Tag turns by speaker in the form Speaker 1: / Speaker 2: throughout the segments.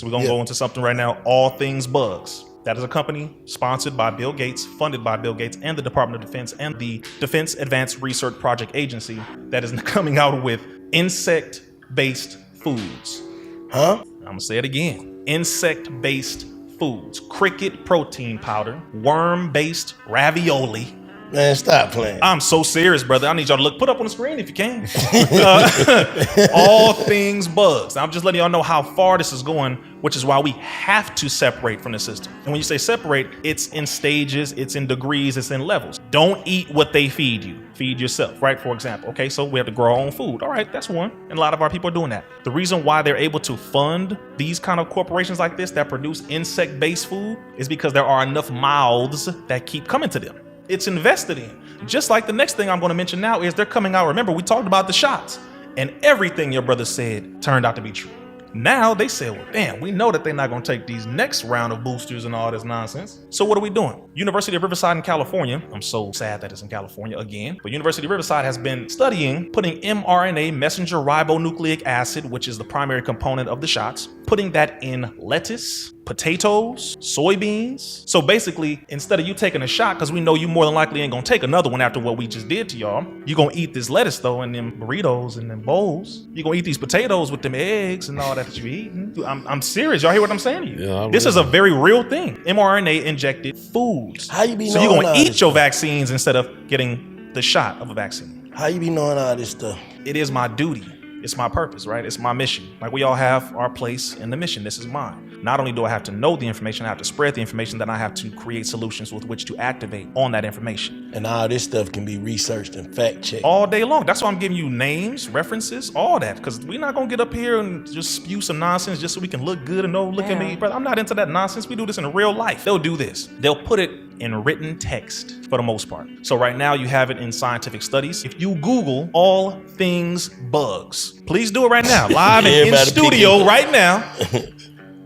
Speaker 1: So we're going to go into something right now, all things bugs. That is a company sponsored by Bill Gates, funded by Bill Gates and the Department of Defense and the Defense Advanced Research Project Agency that is coming out with insect-based foods.
Speaker 2: Huh?
Speaker 1: I'm going to say it again. Insect-based foods. Cricket protein powder, worm-based ravioli.
Speaker 2: Man, stop playing.
Speaker 1: I'm so serious, brother. I need y'all to put up on the screen if you can. All things bugs. I'm just letting y'all know how far this is going, which is why we have to separate from the system. And when you say separate, it's in stages, it's in degrees, it's in levels. Don't eat what they feed you. Feed yourself, right? For example, okay, so we have to grow our own food. All right, that's one. And a lot of our people are doing that. The reason why they're able to fund these kind of corporations like this that produce insect-based food is because there are enough mouths that keep coming to them. It's invested in. Just like the next thing I'm going to mention now is they're coming out. Remember, we talked about the shots and everything your brother said turned out to be true. Now they say, well, damn, we know that they're not going to take these next round of boosters and all this nonsense. So what are we doing? University of Riverside in California. I'm so sad that it's in California again. But University of Riverside has been studying putting mRNA, messenger ribonucleic acid, which is the primary component of the shots, putting that in lettuce, potatoes, soybeans. So basically, instead of you taking a shot, because we know you more than likely ain't gonna take another one after what we just did to y'all, you're gonna eat this lettuce though in them burritos and them bowls. You're gonna eat these potatoes with them eggs and all that you're eating. I'm serious. Y'all hear what I'm saying to you?
Speaker 3: Yeah,
Speaker 1: this is a very real thing. mRNA injected foods.
Speaker 2: How you be
Speaker 1: so you're
Speaker 2: knowing
Speaker 1: gonna
Speaker 2: all
Speaker 1: eat
Speaker 2: this
Speaker 1: your
Speaker 2: stuff?
Speaker 1: vaccines instead of getting the shot of a vaccine.
Speaker 2: How you be knowing all this stuff?
Speaker 1: It is my duty. It's my purpose, right? It's my mission. Like we all have our place in the mission. This is mine. Not only do I have to know the information, I have to spread the information, then I have to create solutions with which to activate on that information.
Speaker 2: And all this stuff can be researched and fact checked.
Speaker 1: All day long. That's why I'm giving you names, references, all that. Because we're not going to get up here and just spew some nonsense just so we can look good and look at me. Brother, I'm not into that nonsense. We do this in real life. They'll do this. They'll put it in written text for the most part. So right now you have it in scientific studies. If you Google all things bugs, please do it right now, live and in studio right now.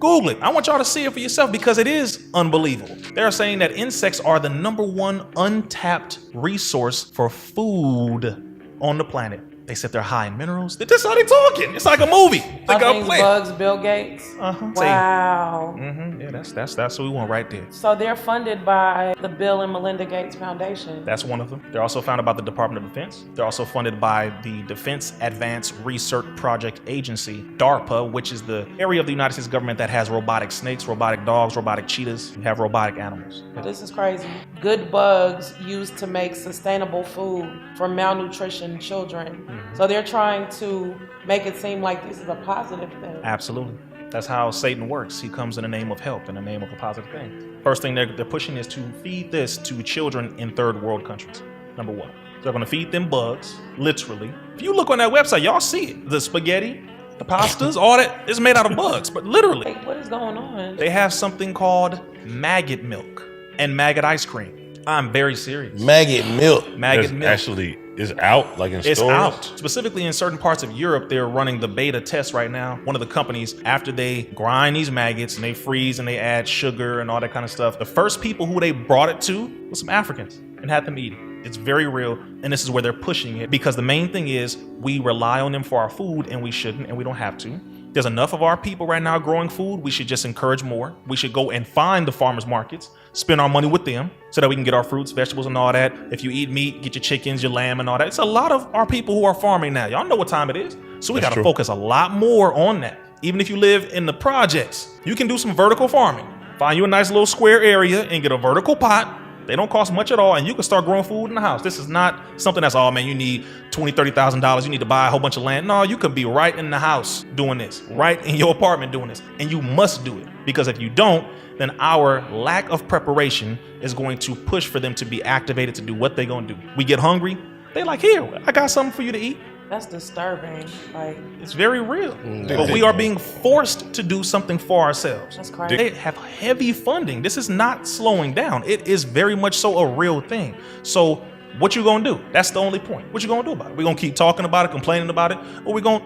Speaker 1: Google it. I want y'all to see it for yourself because it is unbelievable. They're saying that insects are the #1 untapped resource for food on the planet. They said they're high in minerals. This is how they talking. It's like a movie.
Speaker 4: All things bugs, Bill Gates. Wow.
Speaker 1: Yeah, that's what we want right there.
Speaker 4: So they're funded by the Bill and Melinda Gates Foundation.
Speaker 1: That's one of them. They're also funded by the Department of Defense. They're also funded by the Defense Advanced Research Project Agency, DARPA, which is the area of the United States government that has robotic snakes, robotic dogs, robotic cheetahs. You have robotic animals.
Speaker 4: This is crazy. Good bugs used to make sustainable food for malnutrition children. So they're trying to make it seem like this is a positive thing.
Speaker 1: Absolutely. That's how Satan works. He comes in the name of help, in the name of a positive thing. First thing they're pushing is to feed this to children in third world countries. #1. They're going to feed them bugs, literally. If you look on that website, y'all see it. The spaghetti, the pastas, all that is made out of bugs, but literally.
Speaker 4: Hey, what is going on?
Speaker 1: They have something called maggot milk and maggot ice cream. I'm very serious.
Speaker 2: Maggot milk.
Speaker 1: Maggot milk.
Speaker 3: Actually, is out, like in stores?
Speaker 1: It's out. Specifically in certain parts of Europe, they're running the beta test right now. One of the companies, after they grind these maggots and they freeze and they add sugar and all that kind of stuff, the first people who they brought it to was some Africans and had them eat it. It's very real, and this is where they're pushing it because the main thing is we rely on them for our food and we shouldn't and we don't have to. There's enough of our people right now growing food. We should just encourage more. We should go and find the farmers markets, spend our money with them so that we can get our fruits, vegetables, and all that. If you eat meat, get your chickens, your lamb, and all that. It's a lot of our people who are farming now. Y'all know what time it is. So we got to focus a lot more on that. Even if you live in the projects, you can do some vertical farming. Find you a nice little square area and get a vertical pot. They don't cost much at all, and you can start growing food in the house. This is not something that's, oh man, you need $20,000, $30,000. You need to buy a whole bunch of land. No, you could be right in the house doing this, right in your apartment doing this, and you must do it. Because if you don't, then our lack of preparation is going to push for them to be activated to do what they're going to do. We get hungry, they like, here, I got something for you to eat.
Speaker 4: That's disturbing. Like,
Speaker 1: it's very real. But we are being forced to do something for ourselves.
Speaker 4: That's crazy.
Speaker 1: They have heavy funding. This is not slowing down. It is very much so a real thing. So what you gonna do? That's the only point. What you gonna do about it? We're gonna keep talking about it, complaining about it, or we're gonna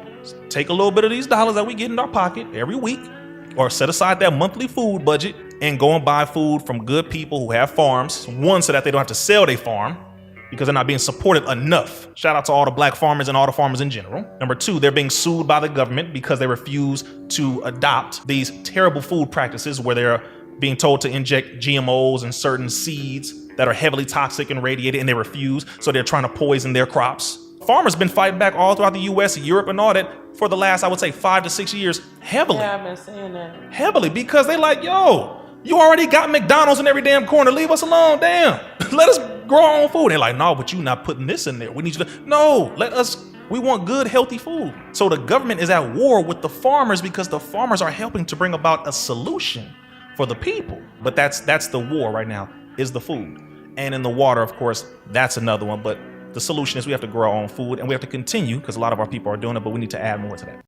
Speaker 1: take a little bit of these dollars that we get in our pocket every week, or set aside that monthly food budget and go and buy food from good people who have farms. One, so that they don't have to sell their farm. because they're not being supported enough. Shout out to all the black farmers and all the farmers in general. Number two, they're being sued by the government because they refuse to adopt these terrible food practices where they're being told to inject GMOs and certain seeds that are heavily toxic and radiated, and they refuse, so they're trying to poison their crops. Farmers been fighting back all throughout the US, Europe, and all that for the last, I would say, 5 to 6 years, heavily.
Speaker 4: Yeah, I've been seeing that.
Speaker 1: Heavily, because they like, yo, you already got McDonald's in every damn corner. Leave us alone, damn. Let us grow our own food. They're like, no, but you not putting this in there. We need you to, no, we want good, healthy food. So the government is at war with the farmers because the farmers are helping to bring about a solution for the people. But that's the war right now, is the food. And in the water, of course, that's another one. But the solution is we have to grow our own food, and we have to continue, because a lot of our people are doing it, but we need to add more to that.